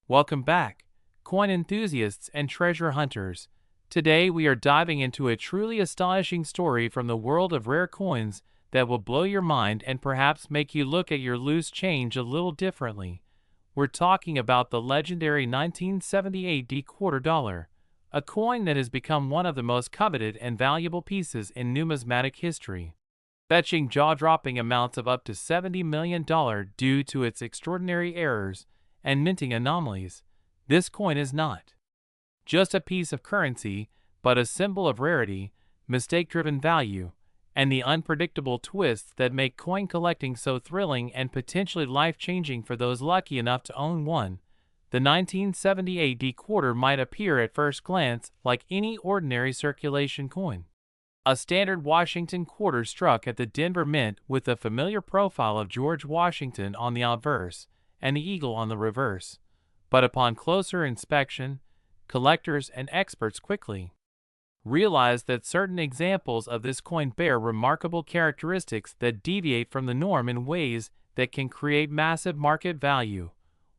Welcome back, coin enthusiasts and treasure hunters. Today we are diving into a truly astonishing story from the world of rare coins that will blow your mind and perhaps make you look at your loose change a little differently. We're talking about the legendary 1978 D quarter dollar, a coin that has become one of the most coveted and valuable pieces in numismatic history, fetching jaw-dropping amounts of up to $70 million due to its extraordinary errors and minting anomalies. This coin is not just a piece of currency, but a symbol of rarity, mistake-driven value, and the unpredictable twists that make coin collecting so thrilling and potentially life-changing for those lucky enough to own one. The 1978 D quarter might appear at first glance like any ordinary circulation coin. A standard Washington quarter struck at the Denver Mint with the familiar profile of George Washington on the obverse and the eagle on the reverse. But upon closer inspection, collectors and experts quickly realized that certain examples of this coin bear remarkable characteristics that deviate from the norm in ways that can create massive market value.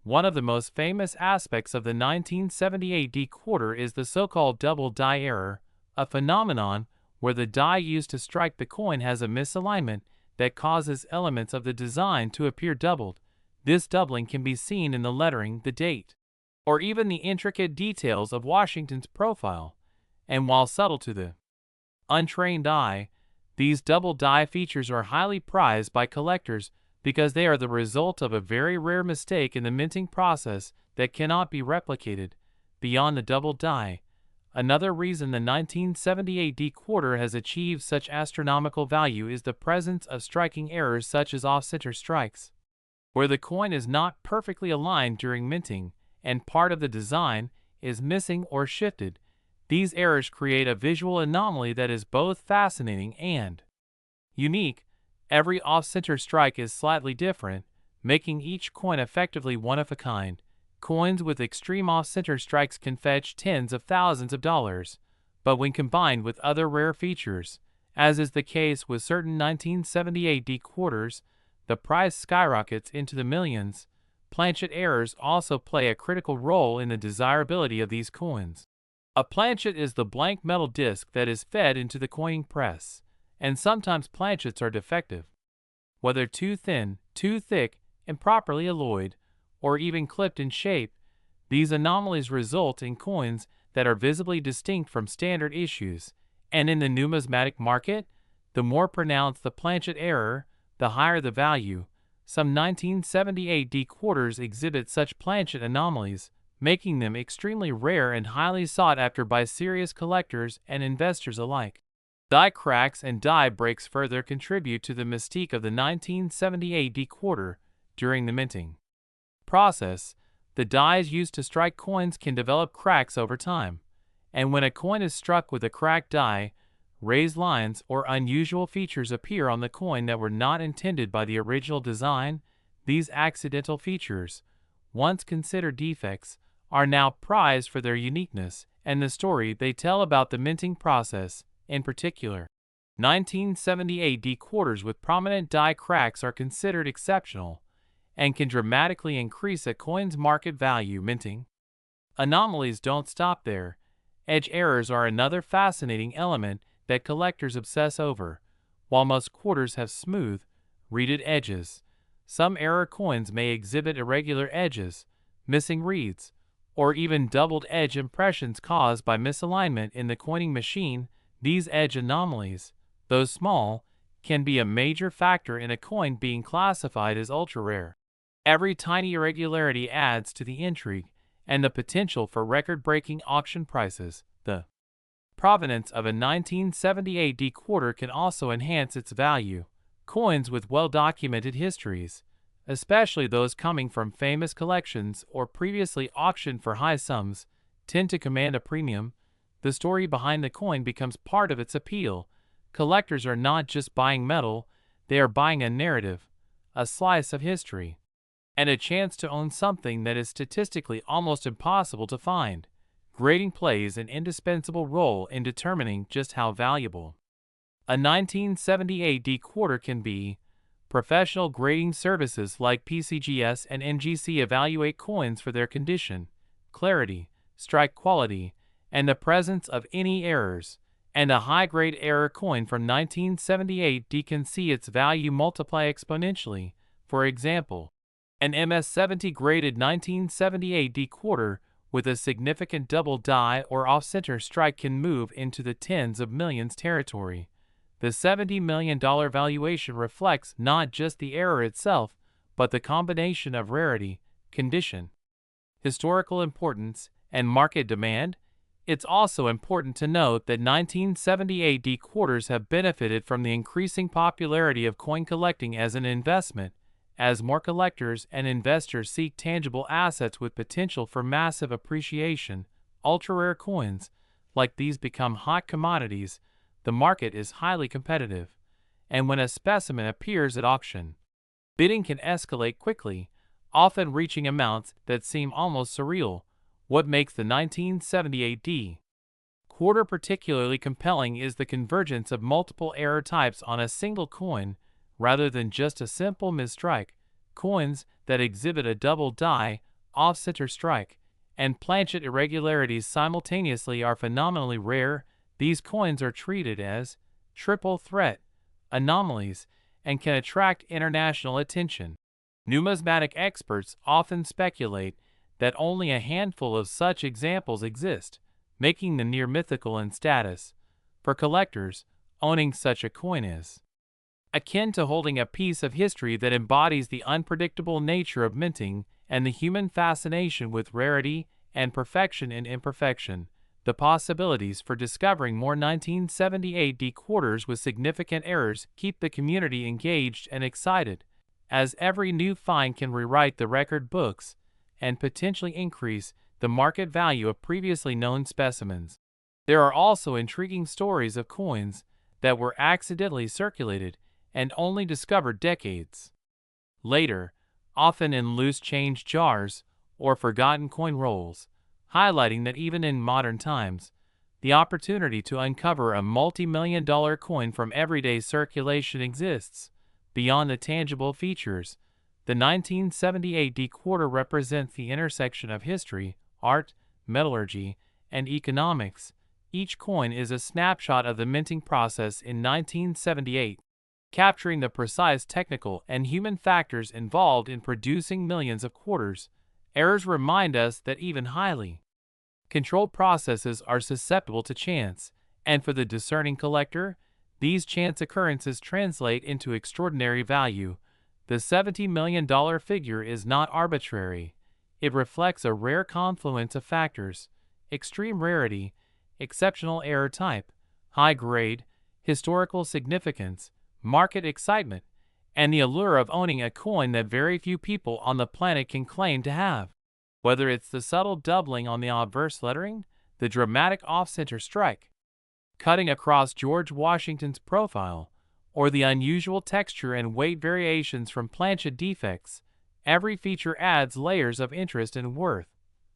One of the most famous aspects of the 1978 D quarter is the so-called double die error, a phenomenon where the die used to strike the coin has a misalignment that causes elements of the design to appear doubled. This doubling can be seen in the lettering, the date, or even the intricate details of Washington's profile. And while subtle to the untrained eye, these double die features are highly prized by collectors because they are the result of a very rare mistake in the minting process that cannot be replicated. Beyond the double die, another reason the 1978 D quarter has achieved such astronomical value is the presence of striking errors such as off-center strikes, where the coin is not perfectly aligned during minting and part of the design is missing or shifted. These errors create a visual anomaly that is both fascinating and unique. Every off-center strike is slightly different, making each coin effectively one of a kind. Coins with extreme off-center strikes can fetch tens of thousands of dollars, but when combined with other rare features, as is the case with certain 1978 D quarters, the price skyrockets into the millions. Planchet errors also play a critical role in the desirability of these coins. A planchet is the blank metal disc that is fed into the coining press, and sometimes planchets are defective. Whether too thin, too thick, improperly alloyed, or even clipped in shape, these anomalies result in coins that are visibly distinct from standard issues, and in the numismatic market, the more pronounced the planchet error, the higher the value. Some 1978 D quarters exhibit such planchet anomalies, making them extremely rare and highly sought after by serious collectors and investors alike. Die cracks and die breaks further contribute to the mystique of the 1978 D quarter. During the minting process, the dies used to strike coins can develop cracks over time, and when a coin is struck with a cracked die, raised lines or unusual features appear on the coin that were not intended by the original design. These accidental features, once considered defects, are now prized for their uniqueness and the story they tell about the minting process. In particular, 1978 D quarters with prominent die cracks are considered exceptional and can dramatically increase a coin's market value. Minting anomalies don't stop there. Edge errors are another fascinating element that collectors obsess over. While most quarters have smooth, reeded edges, some error coins may exhibit irregular edges, missing reeds, or even doubled edge impressions caused by misalignment in the coining machine. These edge anomalies, though small, can be a major factor in a coin being classified as ultra-rare. Every tiny irregularity adds to the intrigue and the potential for record-breaking auction prices. The provenance of a 1978 D quarter can also enhance its value. Coins with well-documented histories, especially those coming from famous collections or previously auctioned for high sums, tend to command a premium. The story behind the coin becomes part of its appeal. Collectors are not just buying metal, they are buying a narrative, a slice of history, and a chance to own something that is statistically almost impossible to find. Grading plays an indispensable role in determining just how valuable a 1978 D quarter can be. Professional grading services like PCGS and NGC evaluate coins for their condition, clarity, strike quality, and the presence of any errors, and a high-grade error coin from 1978D can see its value multiply exponentially. For example, an MS-70 graded 1978D quarter with a significant double die or off-center strike can move into the tens of millions territory. The $70 million valuation reflects not just the error itself, but the combination of rarity, condition, historical importance, and market demand. It's also important to note that 1978D quarters have benefited from the increasing popularity of coin collecting as an investment, as more collectors and investors seek tangible assets with potential for massive appreciation. Ultra-rare coins like these become hot commodities. The market is highly competitive, and when a specimen appears at auction, bidding can escalate quickly, often reaching amounts that seem almost surreal. What makes the 1978D quarter particularly compelling is the convergence of multiple error types on a single coin, rather than just a simple mistrike. Coins that exhibit a double die, off-center strike, and planchet irregularities simultaneously are phenomenally rare. These coins are treated as triple threat anomalies and can attract international attention. Numismatic experts often speculate that only a handful of such examples exist, making them near mythical in status. For collectors, owning such a coin is akin to holding a piece of history that embodies the unpredictable nature of minting and the human fascination with rarity and perfection in imperfection. The possibilities for discovering more 1978D quarters with significant errors keep the community engaged and excited, as every new find can rewrite the record books and potentially increase the market value of previously known specimens. There are also intriguing stories of coins that were accidentally circulated and only discovered decades later, often in loose change jars or forgotten coin rolls, highlighting that even in modern times, the opportunity to uncover a multi-million-dollar coin from everyday circulation exists. Beyond the tangible features, the 1978D quarter represents the intersection of history, art, metallurgy, and economics. Each coin is a snapshot of the minting process in 1978, capturing the precise technical and human factors involved in producing millions of quarters. Errors remind us that even highly controlled processes are susceptible to chance, and for the discerning collector, these chance occurrences translate into extraordinary value. The $70 million figure is not arbitrary. It reflects a rare confluence of factors: extreme rarity, exceptional error type, high grade, historical significance, market excitement, and the allure of owning a coin that very few people on the planet can claim to have. Whether it's the subtle doubling on the obverse lettering, the dramatic off-center strike cutting across George Washington's profile, or the unusual texture and weight variations from planchet defects, every feature adds layers of interest and worth.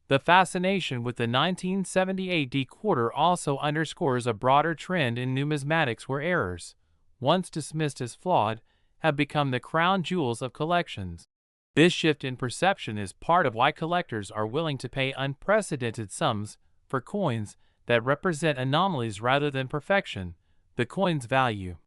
The fascination with the 1978D quarter also underscores a broader trend in numismatics where errors, once dismissed as flawed, have become the crown jewels of collections. This shift in perception is part of why collectors are willing to pay unprecedented sums for coins that represent anomalies rather than perfection. The coin's value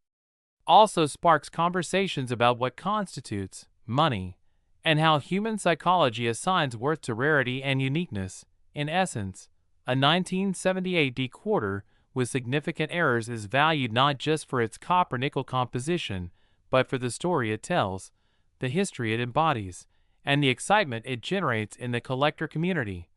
also sparks conversations about what constitutes money and how human psychology assigns worth to rarity and uniqueness. In essence, a 1978D quarter with significant errors is valued not just for its copper-nickel composition, but for the story it tells, the history it embodies, and the excitement it generates in the collector community.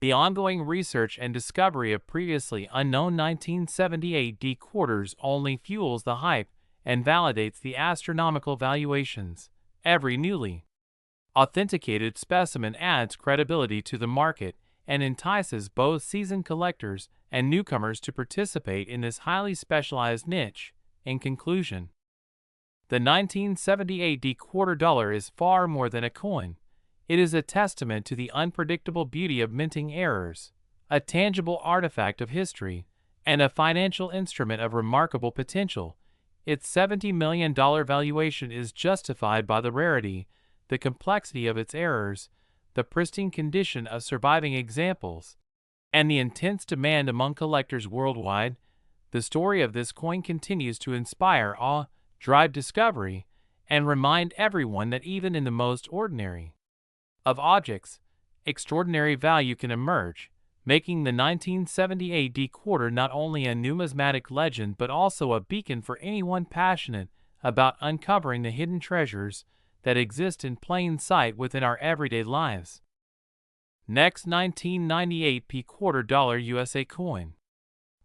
The ongoing research and discovery of previously unknown 1978D quarters only fuels the hype and validates the astronomical valuations. Every newly authenticated specimen adds credibility to the market and entices both seasoned collectors and newcomers to participate in this highly specialized niche. In conclusion, the 1978D quarter dollar is far more than a coin. It is a testament to the unpredictable beauty of minting errors, a tangible artifact of history, and a financial instrument of remarkable potential. Its $70 million valuation is justified by the rarity, the complexity of its errors, the pristine condition of surviving examples, and the intense demand among collectors worldwide. The story of this coin continues to inspire awe, drive discovery, and remind everyone that even in the most ordinary of objects, extraordinary value can emerge, making the 1978 D quarter not only a numismatic legend but also a beacon for anyone passionate about uncovering the hidden treasures that exist in plain sight within our everyday lives. Next, 1998 P quarter dollar USA coin.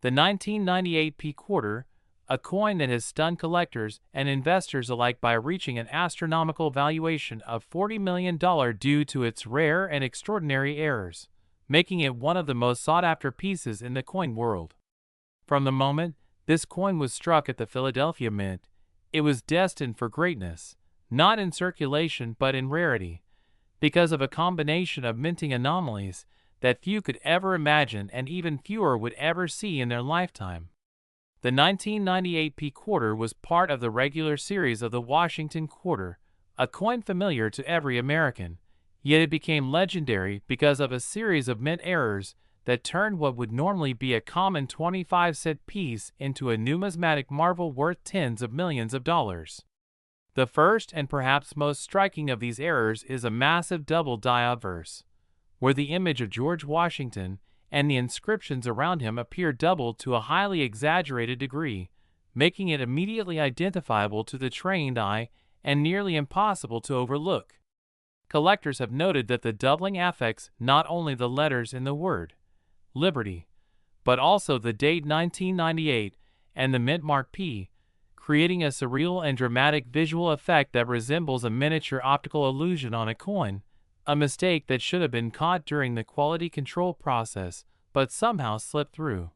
The 1998 P quarter, a coin that has stunned collectors and investors alike by reaching an astronomical valuation of $40 million due to its rare and extraordinary errors, making it one of the most sought-after pieces in the coin world. From the moment this coin was struck at the Philadelphia Mint, it was destined for greatness, not in circulation but in rarity, because of a combination of minting anomalies that few could ever imagine and even fewer would ever see in their lifetime. The 1998 P quarter was part of the regular series of the Washington quarter, a coin familiar to every American, yet it became legendary because of a series of mint errors that turned what would normally be a common 25-cent piece into a numismatic marvel worth tens of millions of dollars. The first and perhaps most striking of these errors is a massive double die obverse, where the image of George Washington and the inscriptions around him appear doubled to a highly exaggerated degree, making it immediately identifiable to the trained eye and nearly impossible to overlook. Collectors have noted that the doubling affects not only the letters in the word Liberty, but also the date 1998 and the mint mark P, creating a surreal and dramatic visual effect that resembles a miniature optical illusion on a coin, a mistake that should have been caught during the quality control process but somehow slipped through,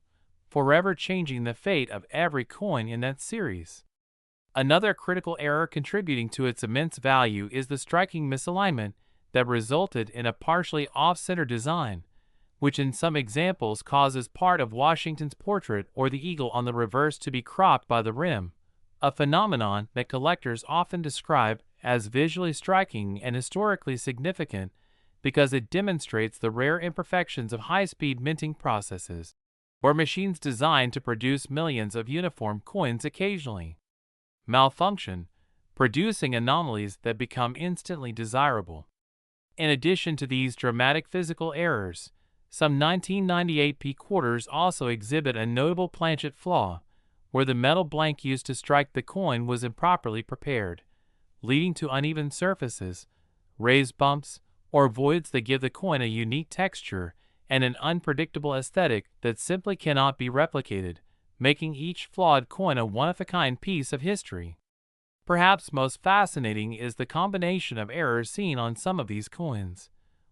forever changing the fate of every coin in that series. Another critical error contributing to its immense value is the striking misalignment that resulted in a partially off-center design, which in some examples causes part of Washington's portrait or the eagle on the reverse to be cropped by the rim, a phenomenon that collectors often describe as visually striking and historically significant because it demonstrates the rare imperfections of high-speed minting processes, or machines designed to produce millions of uniform coins occasionally malfunction, producing anomalies that become instantly desirable. In addition to these dramatic physical errors, some 1998 P quarters also exhibit a notable planchet flaw, where the metal blank used to strike the coin was improperly prepared, leading to uneven surfaces, raised bumps, or voids that give the coin a unique texture and an unpredictable aesthetic that simply cannot be replicated, making each flawed coin a one-of-a-kind piece of history. Perhaps most fascinating is the combination of errors seen on some of these coins,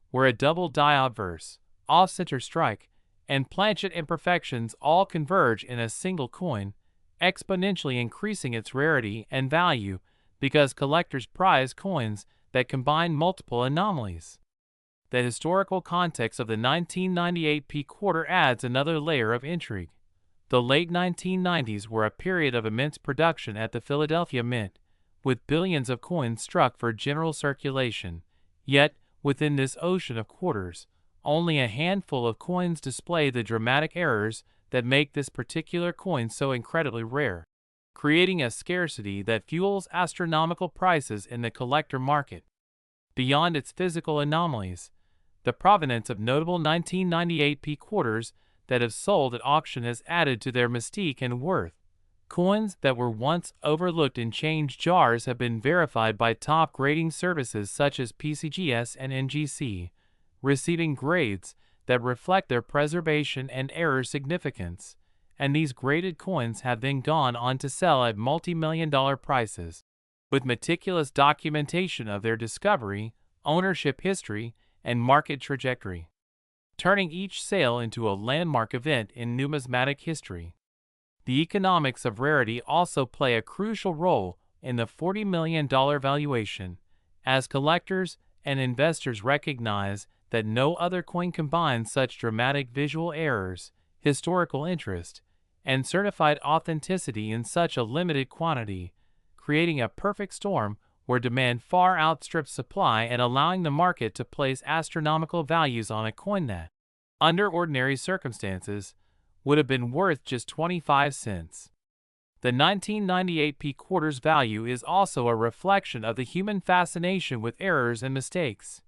where a double die obverse, off-center strike, and planchet imperfections all converge in a single coin, exponentially increasing its rarity and value because collectors prize coins that combine multiple anomalies. The historical context of the 1998 P quarter adds another layer of intrigue. The late 1990s were a period of immense production at the Philadelphia Mint, with billions of coins struck for general circulation. Yet, within this ocean of quarters, only a handful of coins display the dramatic errors that make this particular coin so incredibly rare, creating a scarcity that fuels astronomical prices in the collector market. Beyond its physical anomalies, the provenance of notable 1998 P quarters that have sold at auction has added to their mystique and worth. Coins that were once overlooked in change jars have been verified by top grading services such as PCGS and NGC, receiving grades that reflect their preservation and error significance, and these graded coins have then gone on to sell at multi-million-dollar prices, with meticulous documentation of their discovery, ownership history, and market trajectory, turning each sale into a landmark event in numismatic history. The economics of rarity also play a crucial role in the $40 million valuation, as collectors and investors recognize that no other coin combines such dramatic visual errors, historical interest, and certified authenticity in such a limited quantity, creating a perfect storm where demand far outstrips supply and allowing the market to place astronomical values on a coin that, under ordinary circumstances, would have been worth just 25 cents. The 1998 P quarter's value is also a reflection of the human fascination with errors and mistakes.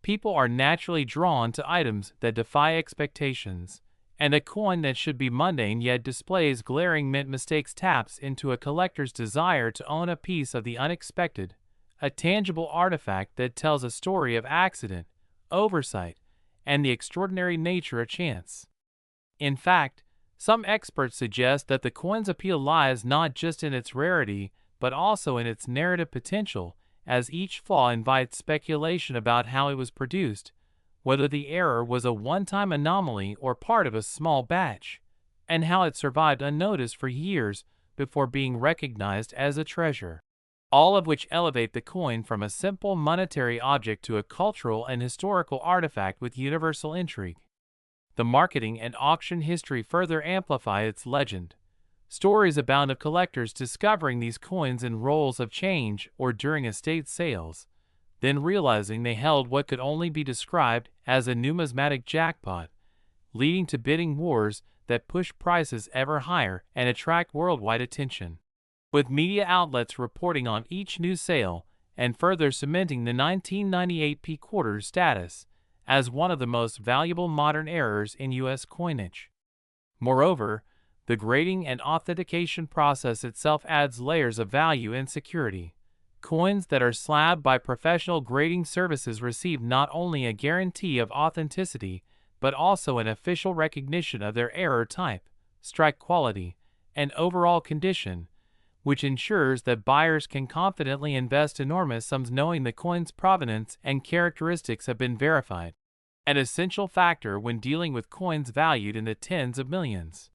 People are naturally drawn to items that defy expectations, and a coin that should be mundane yet displays glaring mint mistakes taps into a collector's desire to own a piece of the unexpected, a tangible artifact that tells a story of accident, oversight, and the extraordinary nature of chance. In fact, some experts suggest that the coin's appeal lies not just in its rarity, but also in its narrative potential, as each flaw invites speculation about how it was produced, whether the error was a one-time anomaly or part of a small batch, and how it survived unnoticed for years before being recognized as a treasure. All of which elevate the coin from a simple monetary object to a cultural and historical artifact with universal intrigue. The marketing and auction history further amplify its legend. Stories abound of collectors discovering these coins in rolls of change or during estate sales, then realizing they held what could only be described as a numismatic jackpot, leading to bidding wars that push prices ever higher and attract worldwide attention, with media outlets reporting on each new sale and further cementing the 1998 P quarter's status as one of the most valuable modern errors in U.S. coinage. Moreover, the grading and authentication process itself adds layers of value and security. Coins that are slabbed by professional grading services receive not only a guarantee of authenticity, but also an official recognition of their error type, strike quality, and overall condition, which ensures that buyers can confidently invest enormous sums knowing the coin's provenance and characteristics have been verified, an essential factor when dealing with coins valued in the tens of millions.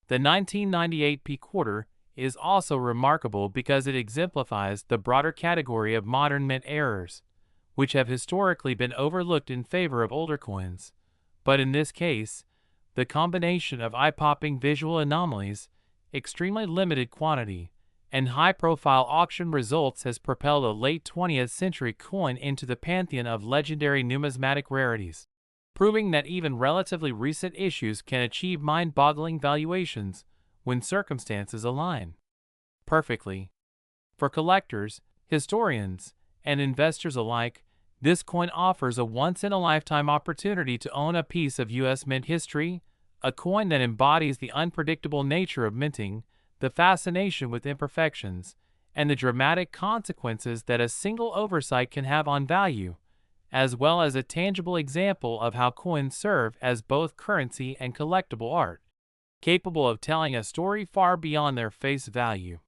The 1998 P quarter is also remarkable because it exemplifies the broader category of modern mint errors, which have historically been overlooked in favor of older coins. But in this case, the combination of eye-popping visual anomalies, extremely limited quantity, and high-profile auction results has propelled a late 20th century coin into the pantheon of legendary numismatic rarities, proving that even relatively recent issues can achieve mind-boggling valuations when circumstances align perfectly. For collectors, historians, and investors alike, this coin offers a once-in-a-lifetime opportunity to own a piece of U.S. mint history, a coin that embodies the unpredictable nature of minting, the fascination with imperfections, and the dramatic consequences that a single oversight can have on value, as well as a tangible example of how coins serve as both currency and collectible art, capable of telling a story far beyond their face value.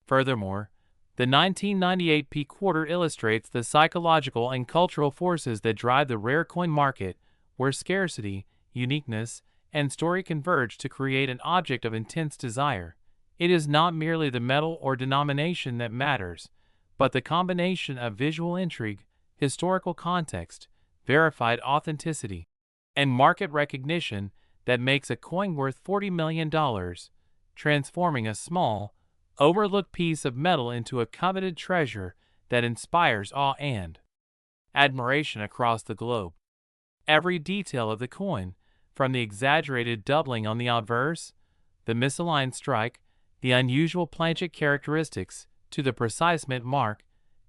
Furthermore, the 1998 P quarter illustrates the psychological and cultural forces that drive the rare coin market, where scarcity, uniqueness, and story converge to create an object of intense desire. It is not merely the metal or denomination that matters, but the combination of visual intrigue, historical context, verified authenticity, and market recognition that makes a coin worth $40 million, transforming a small, overlooked piece of metal into a coveted treasure that inspires awe and admiration across the globe. Every detail of the coin, from the exaggerated doubling on the obverse, the misaligned strike, the unusual planchet characteristics, to the precise mint mark,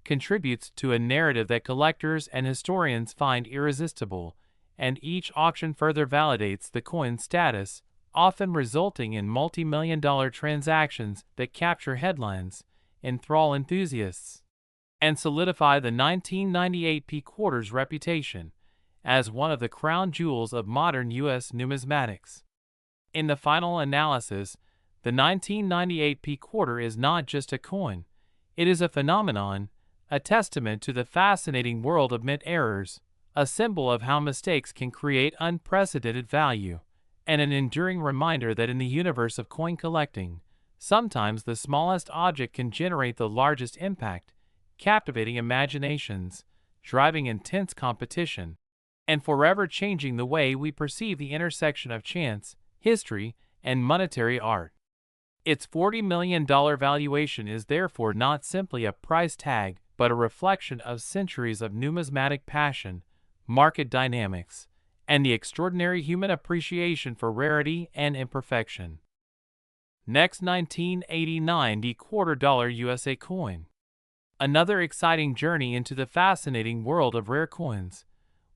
contributes to a narrative that collectors and historians find irresistible, and each auction further validates the coin's status, often resulting in multi-million-dollar transactions that capture headlines, enthrall enthusiasts, and solidify the 1998 P quarter's reputation as one of the crown jewels of modern U.S. numismatics. In the final analysis, the 1998 P quarter is not just a coin, it is a phenomenon, a testament to the fascinating world of mint errors, a symbol of how mistakes can create unprecedented value, and an enduring reminder that in the universe of coin collecting, sometimes the smallest object can generate the largest impact, captivating imaginations, driving intense competition, and forever changing the way we perceive the intersection of chance, history, and monetary art. Its $40 million valuation is therefore not simply a price tag, but a reflection of centuries of numismatic passion, market dynamics, and the extraordinary human appreciation for rarity and imperfection. Next, 1989 quarter-dollar USA coin. Another exciting journey into the fascinating world of rare coins,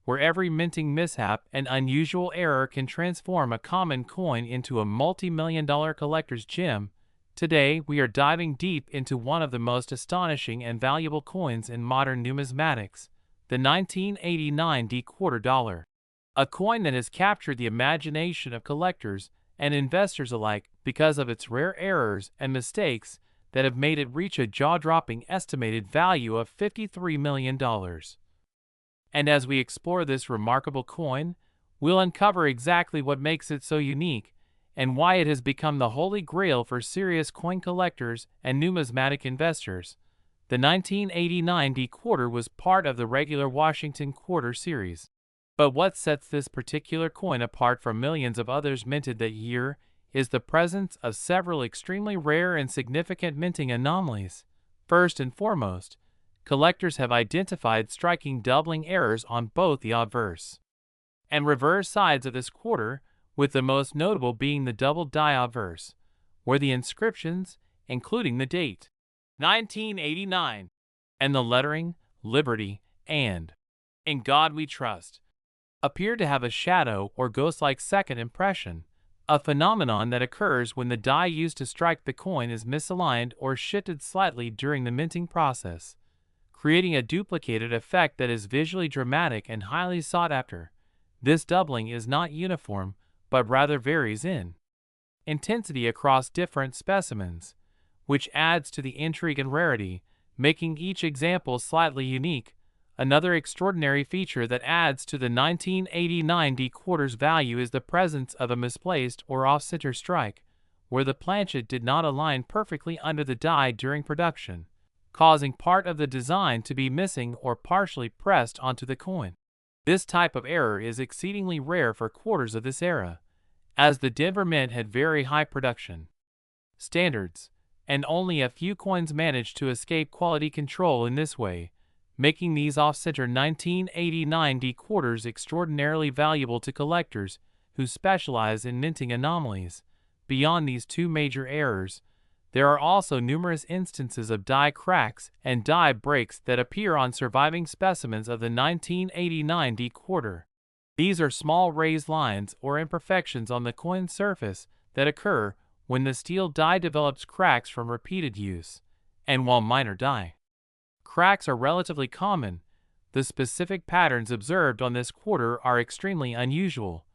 where every minting mishap and unusual error can transform a common coin into a multi-million-dollar collector's gem. Today, we are diving deep into one of the most astonishing and valuable coins in modern numismatics, the 1989 quarter-dollar. A coin that has captured the imagination of collectors and investors alike because of its rare errors and mistakes that have made it reach a jaw-dropping estimated value of $53 million. And as we explore this remarkable coin, we'll uncover exactly what makes it so unique and why it has become the holy grail for serious coin collectors and numismatic investors. The 1989 quarter was part of the regular Washington quarter series. But what sets this particular coin apart from millions of others minted that year is the presence of several extremely rare and significant minting anomalies. First and foremost, collectors have identified striking doubling errors on both the obverse and reverse sides of this quarter, with the most notable being the double die obverse, where the inscriptions, including the date 1989 and the lettering Liberty and In God We Trust, appear to have a shadow or ghost-like second impression, a phenomenon that occurs when the die used to strike the coin is misaligned or shifted slightly during the minting process, creating a duplicated effect that is visually dramatic and highly sought after. This doubling is not uniform, but rather varies in intensity across different specimens, which adds to the intrigue and rarity, making each example slightly unique. Another extraordinary feature that adds to the 1989 quarter's value is the presence of a misplaced or off-center strike, where the planchet did not align perfectly under the die during production, causing part of the design to be missing or partially pressed onto the coin. This type of error is exceedingly rare for quarters of this era, as the Denver Mint had very high production standards, and only a few coins managed to escape quality control in this way, making these off-center 1989 quarters extraordinarily valuable to collectors who specialize in minting anomalies. Beyond these two major errors, there are also numerous instances of die cracks and die breaks that appear on surviving specimens of the 1989 quarter. These are small raised lines or imperfections on the coin's surface that occur when the steel die develops cracks from repeated use, and while minor die cracks are relatively common, the specific patterns observed on this quarter are extremely unusual,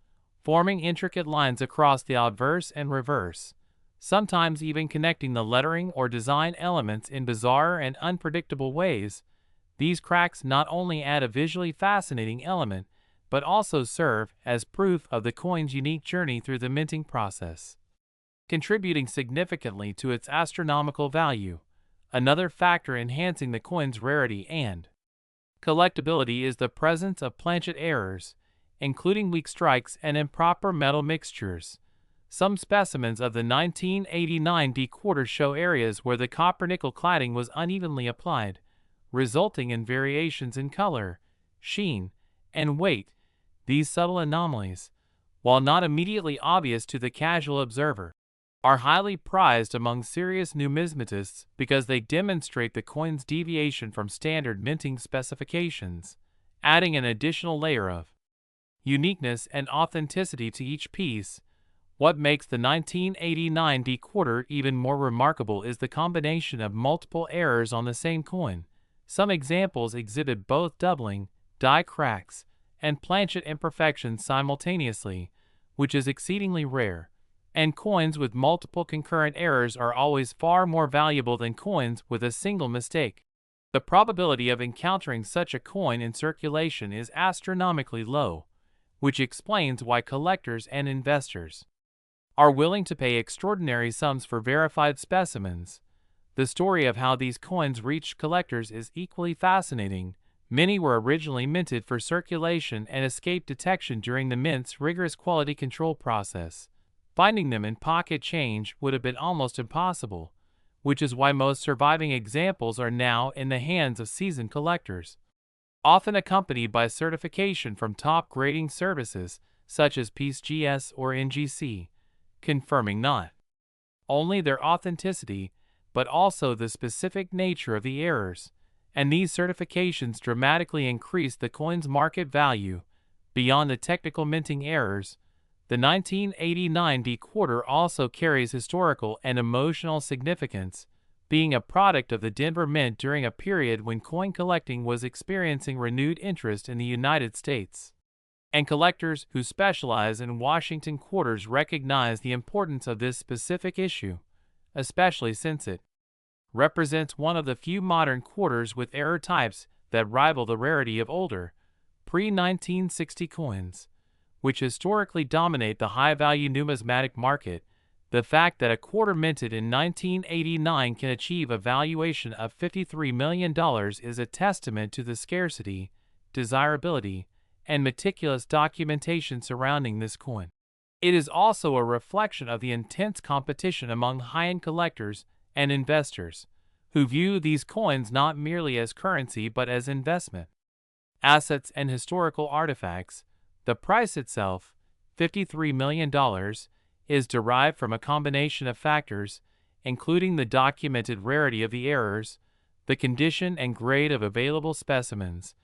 forming intricate lines across the obverse and reverse, sometimes even connecting the lettering or design elements in bizarre and unpredictable ways. These cracks not only add a visually fascinating element, but also serve as proof of the coin's unique journey through the minting process, contributing significantly to its astronomical value. Another factor enhancing the coin's rarity and collectability is the presence of planchet errors, including weak strikes and improper metal mixtures. Some specimens of the 1989 quarter show areas where the copper-nickel cladding was unevenly applied, resulting in variations in color, sheen, and weight. These subtle anomalies, while not immediately obvious to the casual observer, are highly prized among serious numismatists because they demonstrate the coin's deviation from standard minting specifications, adding an additional layer of uniqueness and authenticity to each piece. What makes the 1989 quarter even more remarkable is the combination of multiple errors on the same coin. Some examples exhibit both doubling, die cracks, and planchet imperfections simultaneously, which is exceedingly rare. And coins with multiple concurrent errors are always far more valuable than coins with a single mistake. The probability of encountering such a coin in circulation is astronomically low, which explains why collectors and investors are willing to pay extraordinary sums for verified specimens. The story of how these coins reached collectors is equally fascinating. Many were originally minted for circulation and escaped detection during the mint's rigorous quality control process. finding them in pocket change would have been almost impossible, which is why most surviving examples are now in the hands of seasoned collectors, often accompanied by certification from top grading services such as PCGS or NGC, confirming not only their authenticity but also the specific nature of the errors, and these certifications dramatically increase the coin's market value. Beyond the technical minting errors, the 1989 D-quarter also carries historical and emotional significance, being a product of the Denver Mint during a period when coin collecting was experiencing renewed interest in the United States. And collectors who specialize in Washington quarters recognize the importance of this specific issue, especially since it represents one of the few modern quarters with error types that rival the rarity of older, pre-1960 coins, which historically dominate the high-value numismatic market. The fact that a quarter minted in 1989 can achieve a valuation of $53 million is a testament to the scarcity, desirability, and meticulous documentation surrounding this coin. It is also a reflection of the intense competition among high-end collectors and investors, who view these coins not merely as currency but as investment assets and historical artifacts. The price itself, $53 million, is derived from a combination of factors, including the documented rarity of the errors, the condition and grade of available specimens,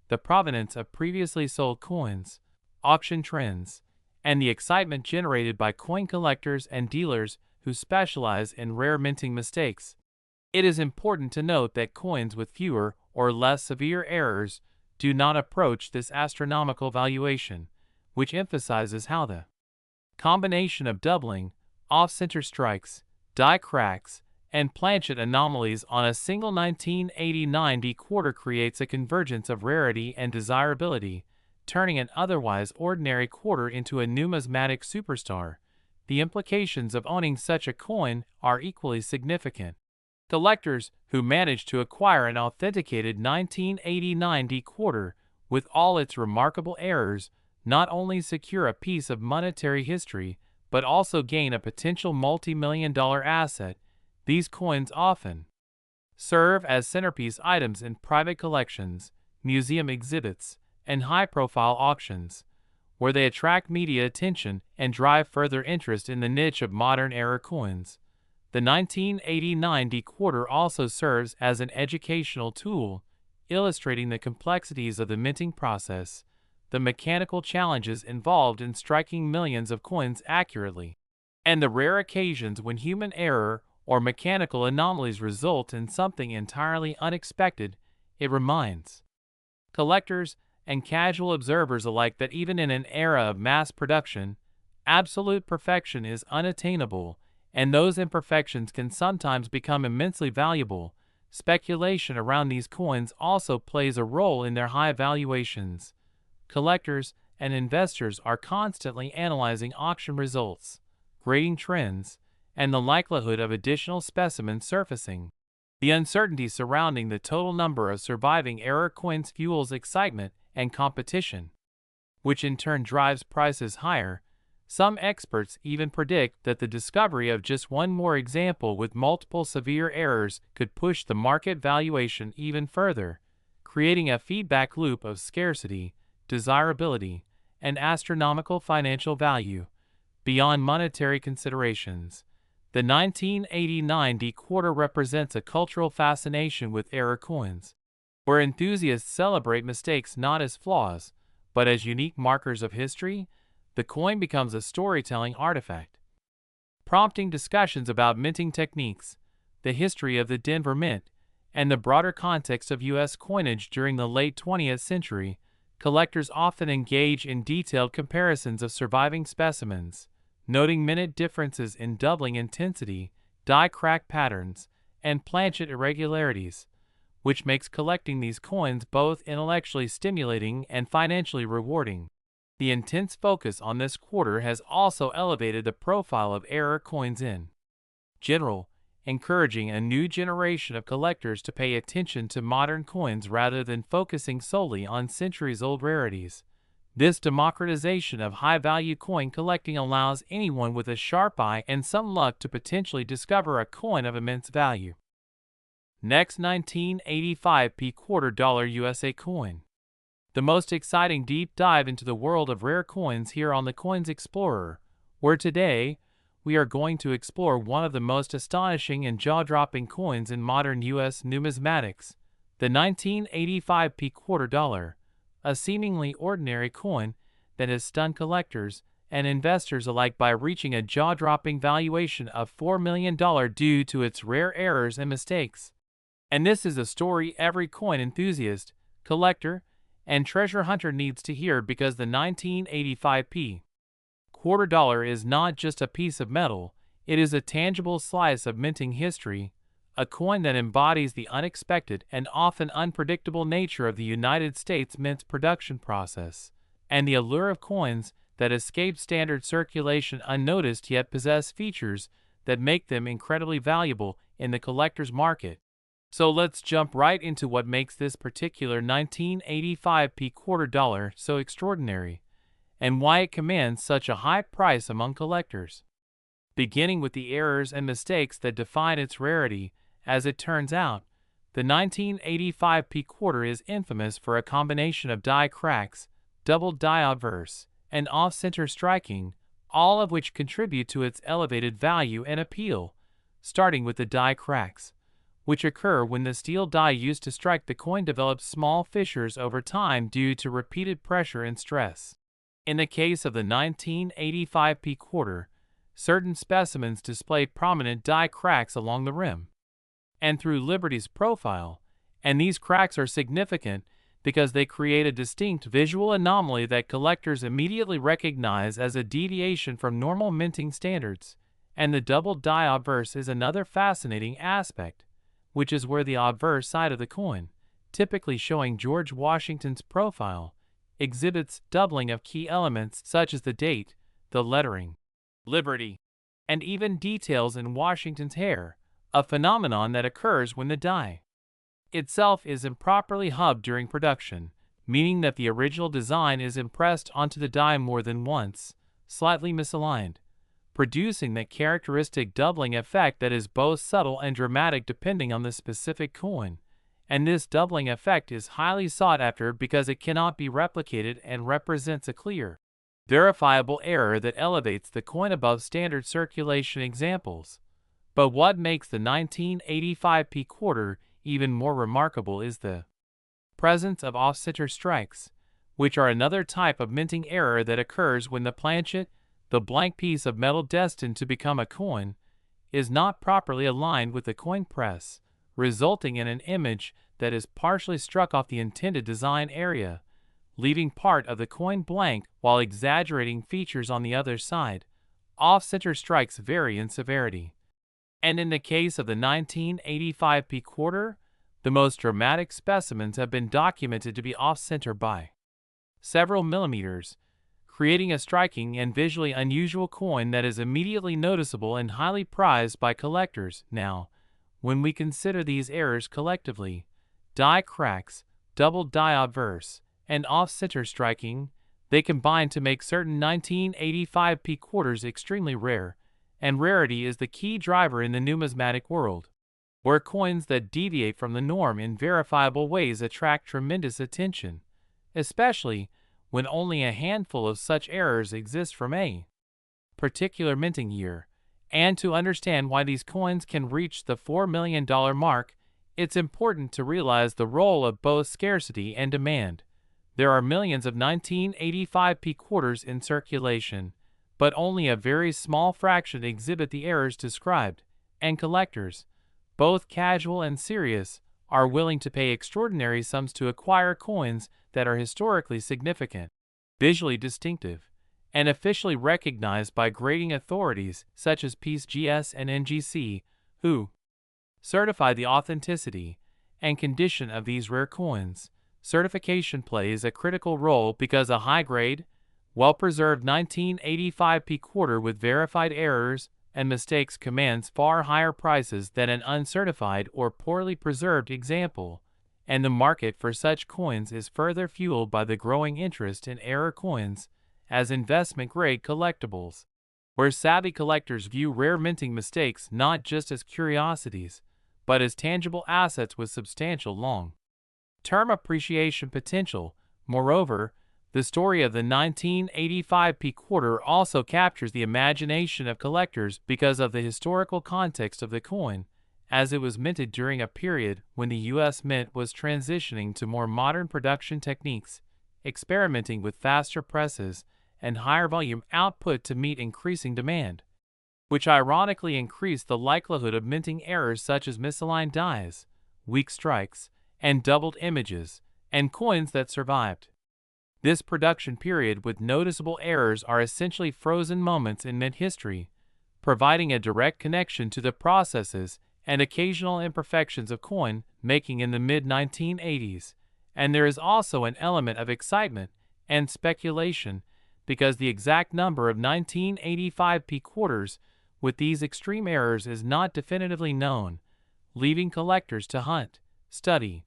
the provenance of previously sold coins, auction trends, and the excitement generated by coin collectors and dealers who specialize in rare minting mistakes. It is important to note that coins with fewer or less severe errors do not approach this astronomical valuation, which emphasizes how the combination of doubling, off-center strikes, die cracks, and planchet anomalies on a single 1989 D-quarter creates a convergence of rarity and desirability, turning an otherwise ordinary quarter into a numismatic superstar. The implications of owning such a coin are equally significant. Collectors who manage to acquire an authenticated 1989 D-quarter with all its remarkable errors not only secure a piece of monetary history but also gain a potential multi-million-dollar asset. These coins often serve as centerpiece items in private collections, museum exhibits, and high-profile auctions, where they attract media attention and drive further interest in the niche of modern era coins. The 1989 D-quarter also serves as an educational tool, illustrating the complexities of the minting process, the mechanical challenges involved in striking millions of coins accurately, and the rare occasions when human error or mechanical anomalies result in something entirely unexpected. It reminds collectors and casual observers alike that even in an era of mass production, absolute perfection is unattainable, and those imperfections can sometimes become immensely valuable. Speculation around these coins also plays a role in their high valuations. Collectors and investors are constantly analyzing auction results, grading trends, and the likelihood of additional specimens surfacing. The uncertainty surrounding the total number of surviving error coins fuels excitement and competition, which in turn drives prices higher. Some experts even predict that the discovery of just one more example with multiple severe errors could push the market valuation even further, creating a feedback loop of scarcity, desirability, and astronomical financial value. Beyond monetary considerations, the 1989 D-quarter represents a cultural fascination with error coins, where enthusiasts celebrate mistakes not as flaws, but as unique markers of history. The coin becomes a storytelling artifact, prompting discussions about minting techniques, the history of the Denver Mint, and the broader context of U.S. coinage during the late 20th century. Collectors often engage in detailed comparisons of surviving specimens, noting minute differences in doubling intensity, die crack patterns, and planchet irregularities, which makes collecting these coins both intellectually stimulating and financially rewarding. The intense focus on this quarter has also elevated the profile of error coins in general, encouraging a new generation of collectors to pay attention to modern coins rather than focusing solely on centuries-old rarities. This democratization of high-value coin collecting allows anyone with a sharp eye and some luck to potentially discover a coin of immense value. Next, 1985p $quarter USA coin. The most exciting deep dive into the world of rare coins here on the Coins Explorer, where today we are going to explore one of the most astonishing and jaw-dropping coins in modern U.S. numismatics, the 1985p $quarter, a seemingly ordinary coin that has stunned collectors and investors alike by reaching a jaw-dropping valuation of $4 million due to its rare errors and mistakes. And this is a story every coin enthusiast, collector, and treasure hunter needs to hear, because the 1985p $quarter is not just a piece of metal, it is a tangible slice of minting history, a coin that embodies the unexpected and often unpredictable nature of the United States mint production process, and the allure of coins that escape standard circulation unnoticed yet possess features that make them incredibly valuable in the collector's market. So let's jump right into what makes this particular 1985p $quarter so extraordinary, and why it commands such a high price among collectors. Beginning with the errors and mistakes that define its rarity, as it turns out, the 1985p $quarter is infamous for a combination of die cracks, double die obverse, and off-center striking, all of which contribute to its elevated value and appeal, starting with the die cracks, which occur when the steel die used to strike the coin develops small fissures over time due to repeated pressure and stress. In the case of the 1985p $quarter, certain specimens display prominent die cracks along the rim and through Liberty's profile, and these cracks are significant because they create a distinct visual anomaly that collectors immediately recognize as a deviation from normal minting standards. And the double die obverse is another fascinating aspect, which is where the obverse side of the coin, typically showing George Washington's profile, exhibits doubling of key elements such as the date, the lettering, Liberty, and even details in Washington's hair, a phenomenon that occurs when the die itself is improperly hubbed during production, meaning that the original design is impressed onto the die more than once, slightly misaligned, producing that characteristic doubling effect that is both subtle and dramatic depending on the specific coin. And this doubling effect is highly sought after because it cannot be replicated and represents a clear, verifiable error that elevates the coin above standard circulation examples. But what makes the 1985p $quarter even more remarkable is the presence of off-center strikes, which are another type of minting error that occurs when the planchet, the blank piece of metal destined to become a coin, is not properly aligned with the coin press, resulting in an image that is partially struck off the intended design area, leaving part of the coin blank while exaggerating features on the other side. Off-center strikes vary in severity, and in the case of the 1985p $quarter, the most dramatic specimens have been documented to be off-center by several millimeters, creating a striking and visually unusual coin that is immediately noticeable and highly prized by collectors. Now, when we consider these errors collectively, die cracks, double die obverse, and off-center striking, they combine to make certain 1985p $quarters extremely rare, and rarity is the key driver in the numismatic world, where coins that deviate from the norm in verifiable ways attract tremendous attention, especially when only a handful of such errors exist from a particular minting year. And to understand why these coins can reach the $4 million mark, it's important to realize the role of both scarcity and demand. There are millions of 1985p $quarters in circulation, but only a very small fraction exhibit the errors described, and collectors, both casual and serious, are willing to pay extraordinary sums to acquire coins that are historically significant, visually distinctive, and officially recognized by grading authorities such as PCGS and NGC, who certify the authenticity and condition of these rare coins. Certification plays a critical role because a high-grade, well-preserved 1985p $quarter with verified errors and mistakes commands far higher prices than an uncertified or poorly preserved example, and the market for such coins is further fueled by the growing interest in error coins as investment-grade collectibles, where savvy collectors view rare minting mistakes not just as curiosities, but as tangible assets with substantial long-term appreciation potential. Moreover, the story of the 1985 P quarter also captures the imagination of collectors because of the historical context of the coin, as it was minted during a period when the U.S. Mint was transitioning to more modern production techniques, experimenting with faster presses and higher volume output to meet increasing demand, which ironically increased the likelihood of minting errors such as misaligned dies, weak strikes, and doubled images, and coins that survived this production period with noticeable errors are essentially frozen moments in mint history, providing a direct connection to the processes and occasional imperfections of coin making in the mid-1980s, and there is also an element of excitement and speculation because the exact number of 1985 P quarters with these extreme errors is not definitively known, leaving collectors to hunt, study,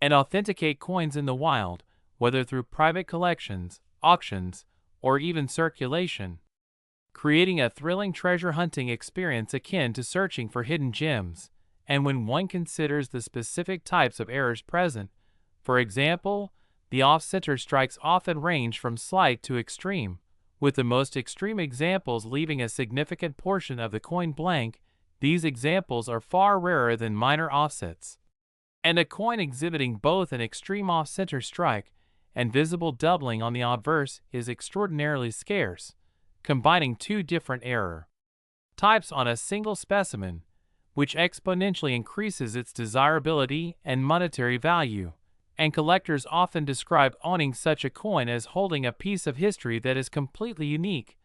and authenticate coins in the wild, whether through private collections, auctions, or even circulation, creating a thrilling treasure hunting experience akin to searching for hidden gems. And when one considers the specific types of errors present, for example, the off-center strikes often range from slight to extreme, with the most extreme examples leaving a significant portion of the coin blank. These examples are far rarer than minor offsets, and a coin exhibiting both an extreme off-center strike and visible doubling on the obverse is extraordinarily scarce, combining two different error types on a single specimen, which exponentially increases its desirability and monetary value. And collectors often describe owning such a coin as holding a piece of history that is completely unique,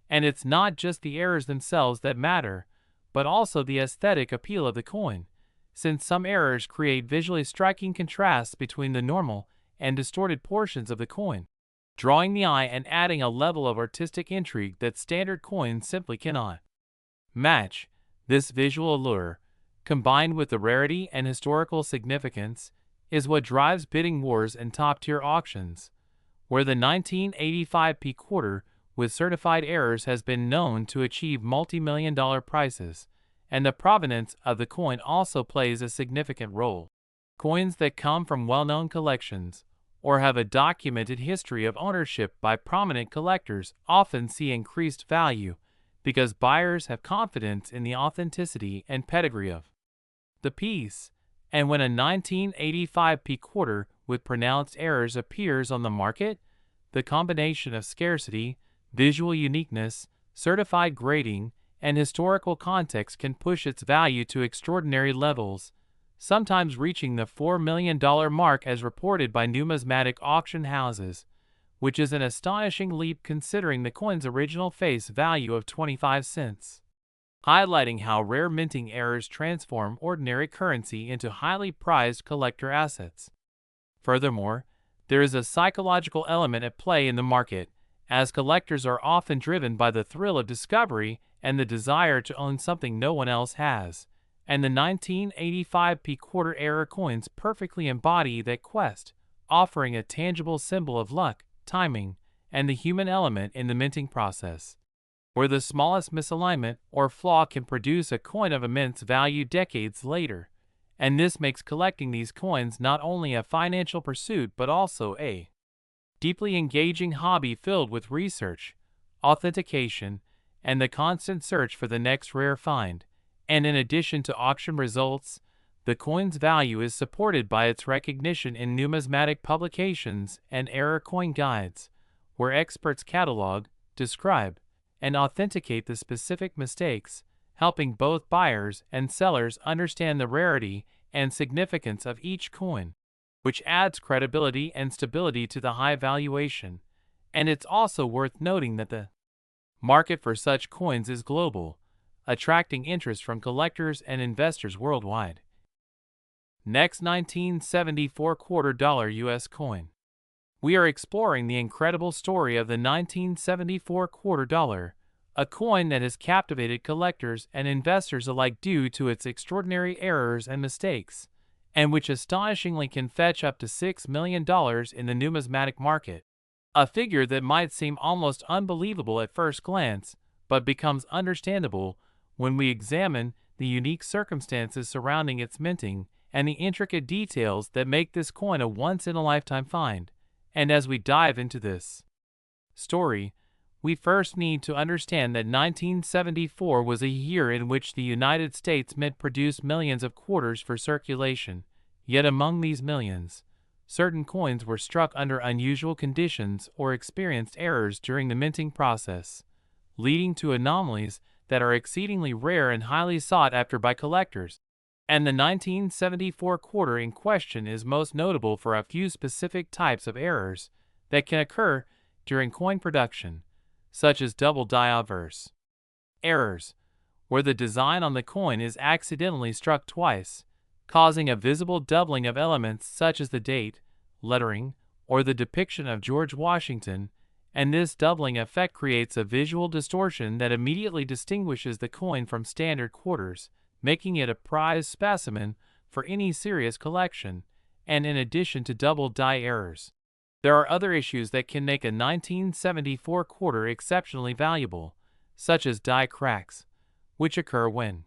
and it's not just the errors themselves that matter, but also the aesthetic appeal of the coin, since some errors create visually striking contrasts between the normal and distorted portions of the coin, drawing the eye and adding a level of artistic intrigue that standard coins simply cannot match. This visual allure, combined with the rarity and historical significance, is what drives bidding wars and top-tier auctions, where the 1985 P quarter with certified errors has been known to achieve multi-million-dollar prices, and the provenance of the coin also plays a significant role. Coins that come from well-known collections or have a documented history of ownership by prominent collectors often see increased value because buyers have confidence in the authenticity and pedigree of the piece. And when a 1985 P quarter with pronounced errors appears on the market, the combination of scarcity, visual uniqueness, certified grading, and historical context can push its value to extraordinary levels, sometimes reaching the $4 million mark as reported by numismatic auction houses, which is an astonishing leap considering the coin's original face value of 25 cents. Highlighting how rare minting errors transform ordinary currency into highly prized collector assets. Furthermore, there is a psychological element at play in the market, as collectors are often driven by the thrill of discovery and the desire to own something no one else has, and the 1985 P quarter error coins perfectly embody that quest, offering a tangible symbol of luck, timing, and the human element in the minting process, where the smallest misalignment or flaw can produce a coin of immense value decades later. And this makes collecting these coins not only a financial pursuit but also a deeply engaging hobby filled with research, authentication, and the constant search for the next rare find. And in addition to auction results, the coin's value is supported by its recognition in numismatic publications and error coin guides, where experts catalog, describe, and authenticate the specific mistakes, helping both buyers and sellers understand the rarity and significance of each coin, which adds credibility and stability to the high valuation. And it's also worth noting that the market for such coins is global, attracting interest from collectors and investors worldwide. Next, 1974 $quarter US coin. We are exploring the incredible story of the 1974 $quarter, a coin that has captivated collectors and investors alike due to its extraordinary errors and mistakes, and which astonishingly can fetch up to $6 million in the numismatic market. A figure that might seem almost unbelievable at first glance, but becomes understandable when we examine the unique circumstances surrounding its minting and the intricate details that make this coin a once-in-a-lifetime find. And as we dive into this story, we first need to understand that 1974 was a year in which the United States Mint produced millions of quarters for circulation. Yet among these millions, certain coins were struck under unusual conditions or experienced errors during the minting process, leading to anomalies that are exceedingly rare and highly sought after by collectors. And the 1974 quarter in question is most notable for a few specific types of errors that can occur during coin production, such as double die obverse errors, where the design on the coin is accidentally struck twice, causing a visible doubling of elements such as the date, lettering, or the depiction of George Washington, and this doubling effect creates a visual distortion that immediately distinguishes the coin from standard quarters, making it a prized specimen for any serious collection. And in addition to double die errors, there are other issues that can make a 1974 quarter exceptionally valuable, such as die cracks, which occur when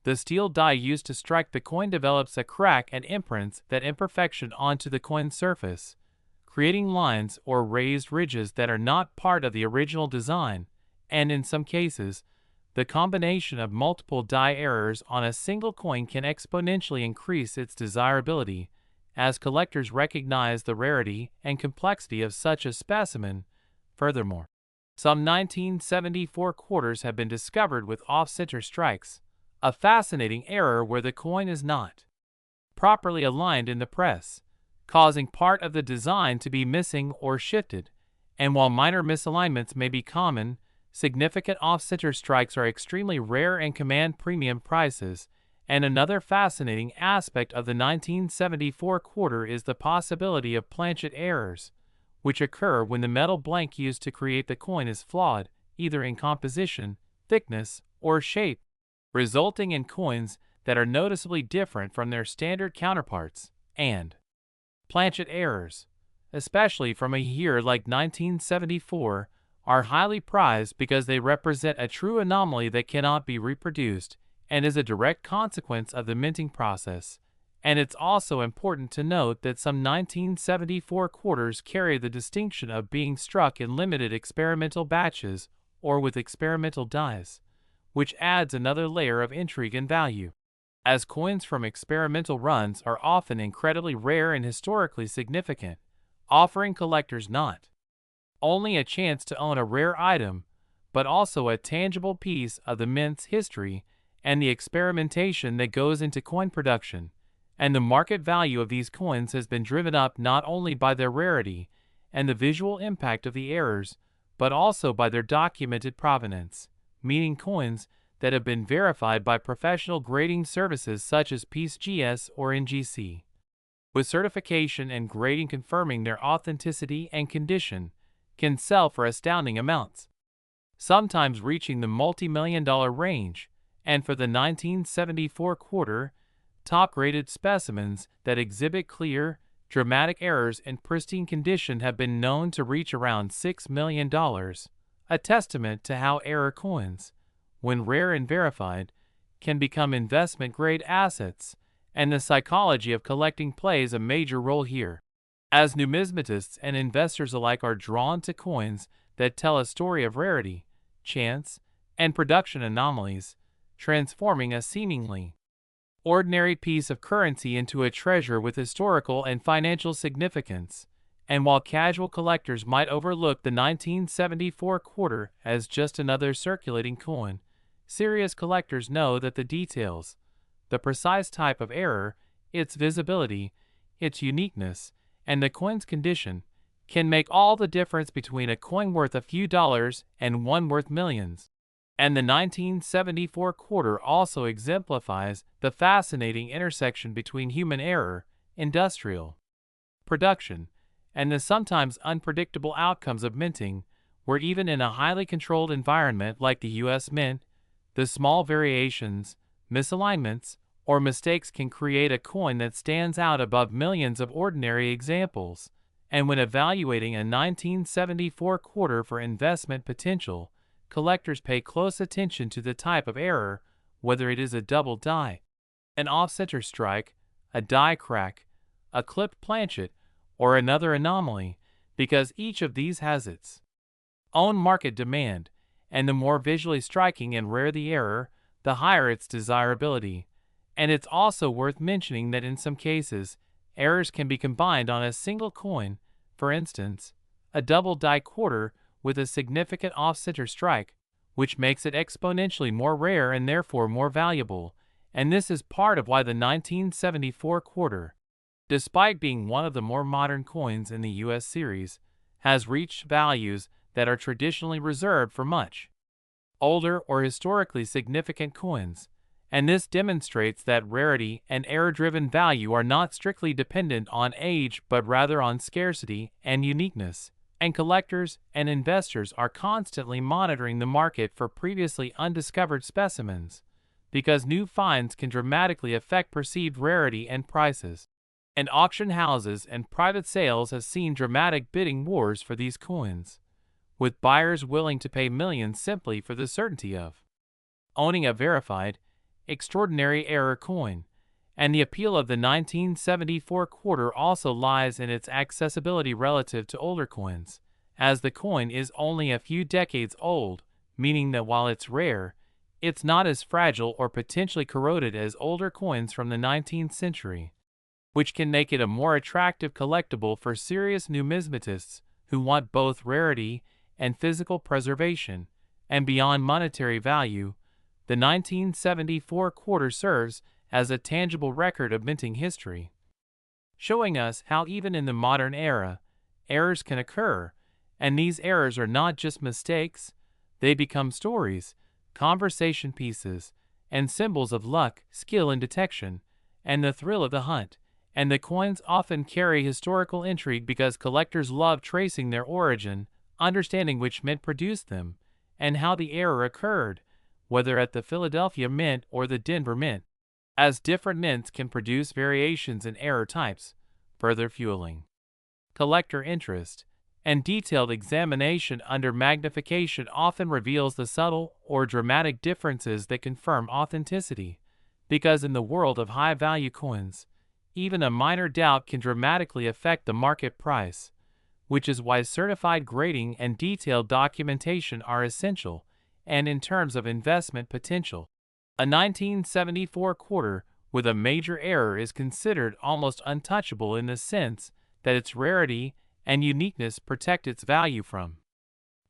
the steel die used to strike the coin develops a crack and imprints that imperfection onto the coin surface, creating lines or raised ridges that are not part of the original design, and in some cases, the combination of multiple die errors on a single coin can exponentially increase its desirability, as collectors recognize the rarity and complexity of such a specimen. Furthermore, some 1974 quarters have been discovered with off-center strikes, a fascinating error where the coin is not properly aligned in the press, causing part of the design to be missing or shifted. And while minor misalignments may be common, significant off-center strikes are extremely rare and command premium prices. And another fascinating aspect of the 1974 quarter is the possibility of planchet errors, which occur when the metal blank used to create the coin is flawed, either in composition, thickness, or shape, resulting in coins that are noticeably different from their standard counterparts. And planchet errors, especially from a year like 1974, are highly prized because they represent a true anomaly that cannot be reproduced and is a direct consequence of the minting process. And it's also important to note that some 1974 quarters carry the distinction of being struck in limited experimental batches or with experimental dies, which adds another layer of intrigue and value, as coins from experimental runs are often incredibly rare and historically significant, offering collectors not only a chance to own a rare item, but also a tangible piece of the mint's history and the experimentation that goes into coin production. And the market value of these coins has been driven up not only by their rarity and the visual impact of the errors, but also by their documented provenance, meaning coins that have been verified by professional grading services such as PCGS or NGC, with certification and grading confirming their authenticity and condition, can sell for astounding amounts, sometimes reaching the multi-million-dollar range. And for the 1974 quarter, top-graded specimens that exhibit clear, dramatic errors in pristine condition have been known to reach around $6 million, a testament to how error coins, when rare and verified, can become investment-grade assets. And the psychology of collecting plays a major role here, as numismatists and investors alike are drawn to coins that tell a story of rarity, chance, and production anomalies, transforming a seemingly ordinary piece of currency into a treasure with historical and financial significance. And while casual collectors might overlook the 1974 quarter as just another circulating coin, serious collectors know that the details, the precise type of error, its visibility, its uniqueness, and the coin's condition can make all the difference between a coin worth a few dollars and one worth millions. And the 1974 quarter also exemplifies the fascinating intersection between human error, industrial production, and the sometimes unpredictable outcomes of minting, where even in a highly controlled environment like the U.S. Mint, the small variations, misalignments, or mistakes can create a coin that stands out above millions of ordinary examples. And when evaluating a 1974 quarter for investment potential, collectors pay close attention to the type of error, whether it is a double die, an off-center strike, a die crack, a clipped planchet, or another anomaly, because each of these has its own market demand, and the more visually striking and rare the error, the higher its desirability. And it's also worth mentioning that in some cases, errors can be combined on a single coin, for instance, a double die quarter with a significant off-center strike, which makes it exponentially more rare and therefore more valuable, and this is part of why the 1974 quarter, despite being one of the more modern coins in the US series, has reached values that are traditionally reserved for much older or historically significant coins. And this demonstrates that rarity and error-driven value are not strictly dependent on age but rather on scarcity and uniqueness, and collectors and investors are constantly monitoring the market for previously undiscovered specimens, because new finds can dramatically affect perceived rarity and prices. And auction houses and private sales have seen dramatic bidding wars for these coins, with buyers willing to pay millions simply for the certainty of owning a verified, extraordinary error coin. And the appeal of the 1974 quarter also lies in its accessibility relative to older coins, as the coin is only a few decades old, meaning that while it's rare, it's not as fragile or potentially corroded as older coins from the 19th century, which can make it a more attractive collectible for serious numismatists who want both rarity and physical preservation. And beyond monetary value, the 1974 quarter serves as a tangible record of minting history, showing us how even in the modern era, errors can occur, and these errors are not just mistakes, they become stories, conversation pieces, and symbols of luck, skill in detection, and the thrill of the hunt. And the coins often carry historical intrigue because collectors love tracing their origin, understanding which mint produced them, and how the error occurred, whether at the Philadelphia Mint or the Denver Mint, as different mints can produce variations in error types, further fueling collector interest. And detailed examination under magnification often reveals the subtle or dramatic differences that confirm authenticity, because in the world of high-value coins, even a minor doubt can dramatically affect the market price, which is why certified grading and detailed documentation are essential. And in terms of investment potential, a 1974 quarter with a major error is considered almost untouchable in the sense that its rarity and uniqueness protect its value from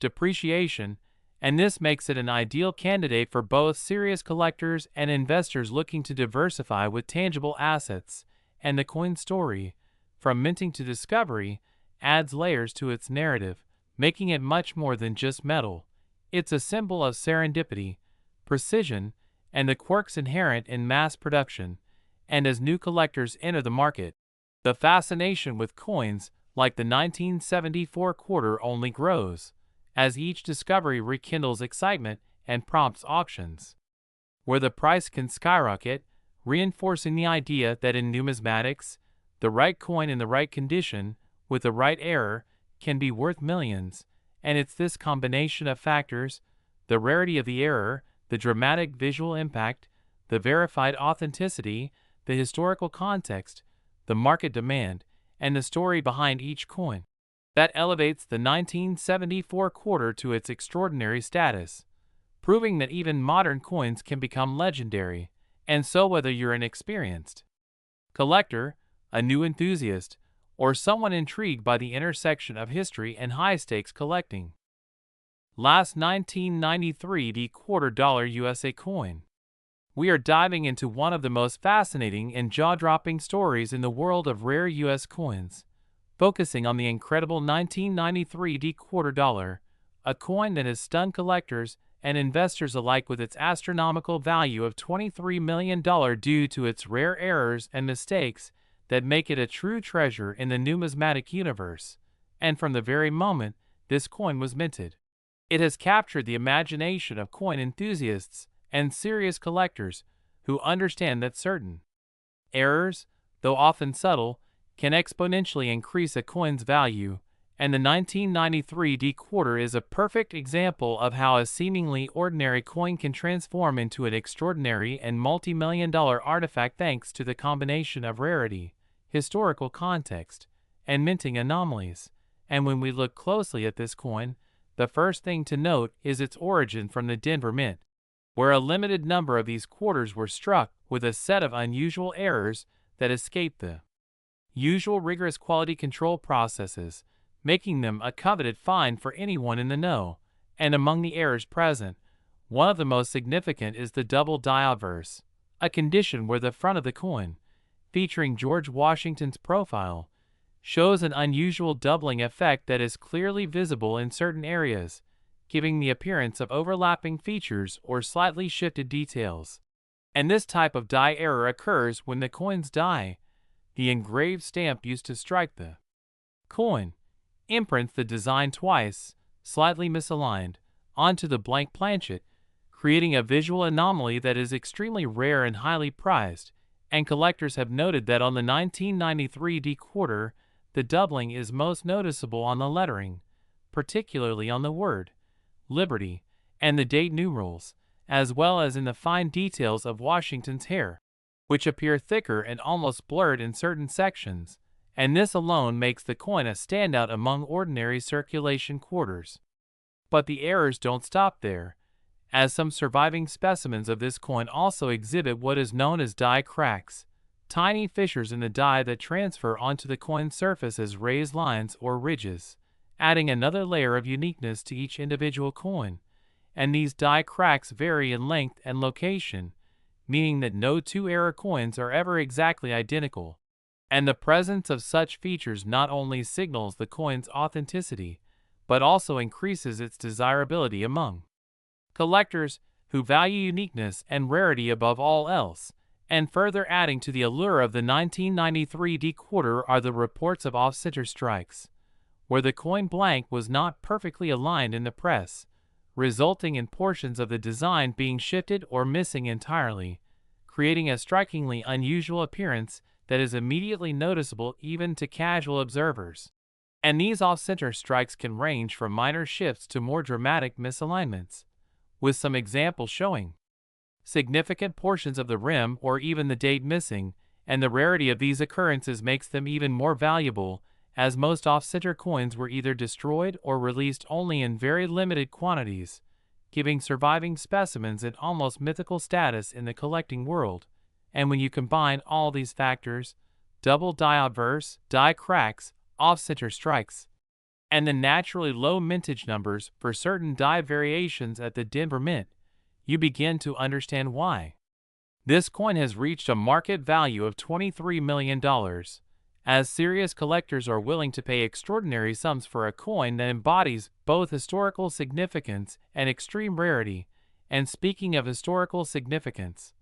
depreciation, and this makes it an ideal candidate for both serious collectors and investors looking to diversify with tangible assets. And the coin story, from minting to discovery, adds layers to its narrative, making it much more than just metal. It's a symbol of serendipity, precision, and the quirks inherent in mass production. And as new collectors enter the market, the fascination with coins like the 1974 quarter only grows, as each discovery rekindles excitement and prompts auctions, where the price can skyrocket, reinforcing the idea that in numismatics, the right coin in the right condition, with the right error, can be worth millions. And it's this combination of factors, the rarity of the error, the dramatic visual impact, the verified authenticity, the historical context, the market demand, and the story behind each coin, that elevates the 1974 quarter to its extraordinary status, proving that even modern coins can become legendary. And so whether you're an experienced collector, a new enthusiast, or someone intrigued by the intersection of history and high-stakes collecting, last 1993 the $quarter USA coin. We are diving into one of the most fascinating and jaw-dropping stories in the world of rare US coins, focusing on the incredible 1993 D $quarter, a coin that has stunned collectors and investors alike with its astronomical value of $23 million due to its rare errors and mistakes that make it a true treasure in the numismatic universe. And from the very moment this coin was minted, it has captured the imagination of coin enthusiasts and serious collectors who understand that certain errors, though often subtle, can exponentially increase a coin's value, and the 1993 D-quarter is a perfect example of how a seemingly ordinary coin can transform into an extraordinary and multi-million-dollar artifact thanks to the combination of rarity, historical context, and minting anomalies. And when we look closely at this coin, the first thing to note is its origin from the Denver Mint, where a limited number of these quarters were struck with a set of unusual errors that escaped the usual rigorous quality control processes, making them a coveted find for anyone in the know. And among the errors present, one of the most significant is the double die obverse, a condition where the front of the coin, featuring George Washington's profile, shows an unusual doubling effect that is clearly visible in certain areas, giving the appearance of overlapping features or slightly shifted details. And this type of die error occurs when the coin's die, the engraved stamp used to strike the coin, imprints the design twice, slightly misaligned, onto the blank planchet, creating a visual anomaly that is extremely rare and highly prized. And collectors have noted that on the 1993 D-quarter, the doubling is most noticeable on the lettering, particularly on the word Liberty and the date numerals, as well as in the fine details of Washington's hair, which appear thicker and almost blurred in certain sections, and this alone makes the coin a standout among ordinary circulation quarters. But the errors don't stop there, as some surviving specimens of this coin also exhibit what is known as die cracks, tiny fissures in the die that transfer onto the coin's surface as raised lines or ridges, adding another layer of uniqueness to each individual coin. And these die cracks vary in length and location, meaning that no two error coins are ever exactly identical. And the presence of such features not only signals the coin's authenticity, but also increases its desirability among collectors who value uniqueness and rarity above all else. And further adding to the allure of the 1993 D-quarter are the reports of off-center strikes, where the coin blank was not perfectly aligned in the press, resulting in portions of the design being shifted or missing entirely, creating a strikingly unusual appearance that is immediately noticeable even to casual observers. And these off-center strikes can range from minor shifts to more dramatic misalignments, with some examples showing significant portions of the rim or even the date missing, and the rarity of these occurrences makes them even more valuable, as most off-center coins were either destroyed or released only in very limited quantities, giving surviving specimens an almost mythical status in the collecting world. And when you combine all these factors, double die obverse, die cracks, off-center strikes, and the naturally low mintage numbers for certain die variations at the Denver Mint, you begin to understand why this coin has reached a market value of $23 million. As serious collectors are willing to pay extraordinary sums for a coin that embodies both historical significance and extreme rarity. And speaking of historical significance,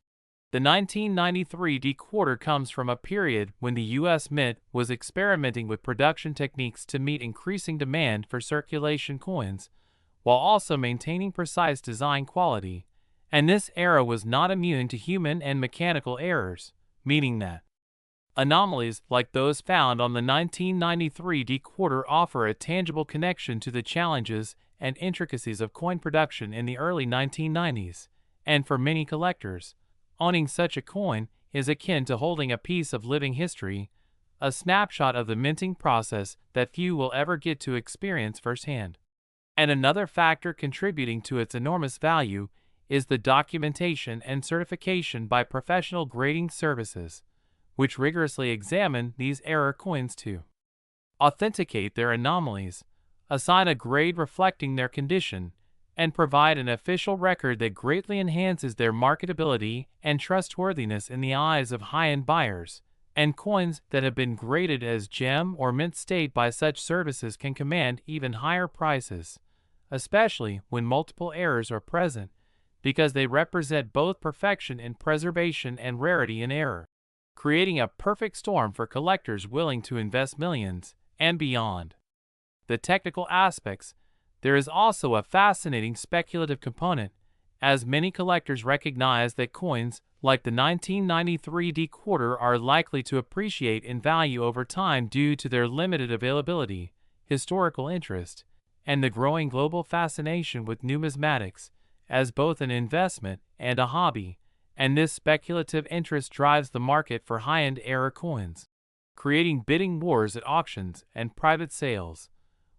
the 1993 D-quarter comes from a period when the U.S. Mint was experimenting with production techniques to meet increasing demand for circulation coins, while also maintaining precise design quality. And this era was not immune to human and mechanical errors, meaning that anomalies like those found on the 1993 D-quarter offer a tangible connection to the challenges and intricacies of coin production in the early 1990s. And for many collectors, owning such a coin is akin to holding a piece of living history, a snapshot of the minting process that few will ever get to experience firsthand. And another factor contributing to its enormous value is the documentation and certification by professional grading services, which rigorously examine these error coins to authenticate their anomalies, assign a grade reflecting their condition, and provide an official record that greatly enhances their marketability and trustworthiness in the eyes of high-end buyers. And coins that have been graded as gem or mint state by such services can command even higher prices, especially when multiple errors are present, because they represent both perfection in preservation and rarity in error, creating a perfect storm for collectors willing to invest millions and beyond the technical aspects. There is also a fascinating speculative component, as many collectors recognize that coins like the 1993 D quarter are likely to appreciate in value over time due to their limited availability, historical interest, and the growing global fascination with numismatics as both an investment and a hobby, and this speculative interest drives the market for high-end era coins, creating bidding wars at auctions and private sales,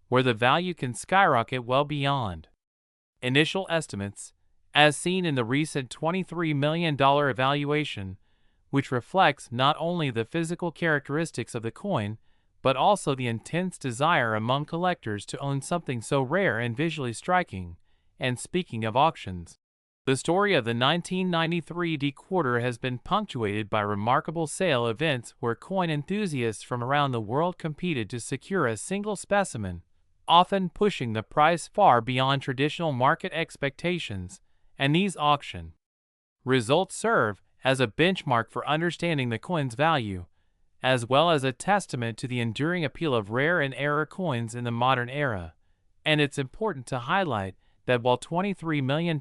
where the value can skyrocket well beyond initial estimates, as seen in the recent $23 million evaluation, which reflects not only the physical characteristics of the coin, but also the intense desire among collectors to own something so rare and visually striking. And speaking of auctions, the story of the 1993 D quarter has been punctuated by remarkable sale events where coin enthusiasts from around the world competed to secure a single specimen, often pushing the price far beyond traditional market expectations, and these auction results serve as a benchmark for understanding the coin's value, as well as a testament to the enduring appeal of rare and rare coins in the modern era. And it's important to highlight that while $23 million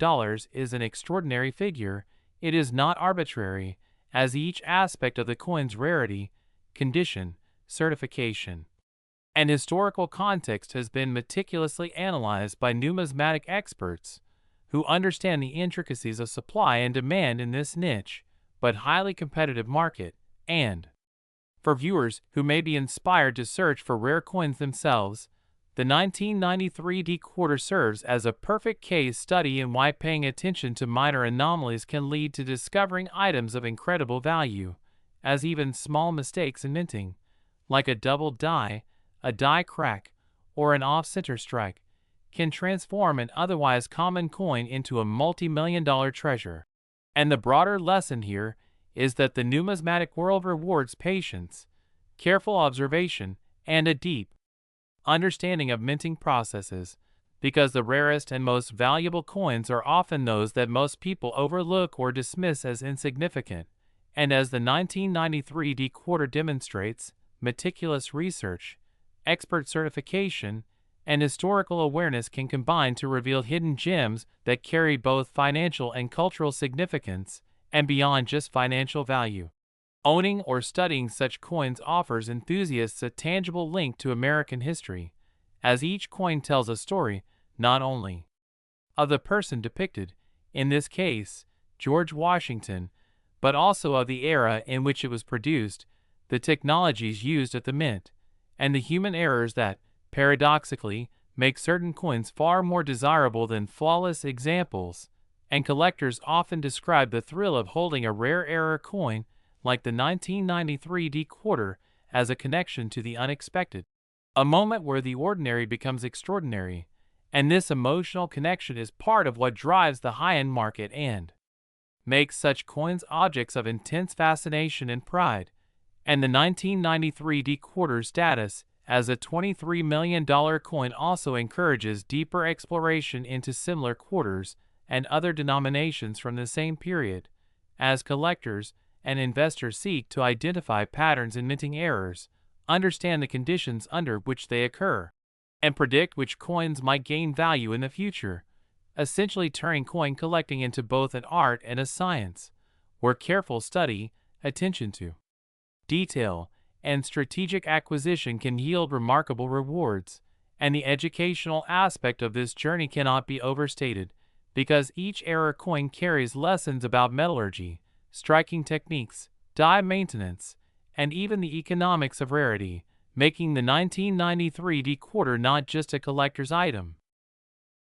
is an extraordinary figure, it is not arbitrary, as each aspect of the coin's rarity, condition, certification, and historical context has been meticulously analyzed by numismatic experts who understand the intricacies of supply and demand in this niche, but highly competitive market. And for viewers who may be inspired to search for rare coins themselves, the 1993 D quarter serves as a perfect case study in why paying attention to minor anomalies can lead to discovering items of incredible value, as even small mistakes in minting, like a double die, a die crack, or an off-center strike, can transform an otherwise common coin into a multi-million-dollar treasure. And the broader lesson here is that the numismatic world rewards patience, careful observation, and a deep understanding of minting processes, because the rarest and most valuable coins are often those that most people overlook or dismiss as insignificant. And as the 1993 D quarter demonstrates, meticulous research, expert certification, and historical awareness can combine to reveal hidden gems that carry both financial and cultural significance, and beyond just financial value. Owning or studying such coins offers enthusiasts a tangible link to American history, as each coin tells a story not only of the person depicted, in this case, George Washington, but also of the era in which it was produced, the technologies used at the mint, and the human errors that, paradoxically, make certain coins far more desirable than flawless examples. And collectors often describe the thrill of holding a rare error coin like the 1993 D quarter as a connection to the unexpected, a moment where the ordinary becomes extraordinary, and this emotional connection is part of what drives the high-end market and makes such coins objects of intense fascination and pride. And the 1993 D quarter's status as a $23 million coin also encourages deeper exploration into similar quarters and other denominations from the same period, as collectors and investors seek to identify patterns in minting errors, understand the conditions under which they occur, and predict which coins might gain value in the future, essentially turning coin collecting into both an art and a science, where careful study, attention to detail, and strategic acquisition can yield remarkable rewards. And the educational aspect of this journey cannot be overstated, because each era coin carries lessons about metallurgy, striking techniques, die maintenance, and even the economics of rarity, making the 1993 D quarter not just a collector's item,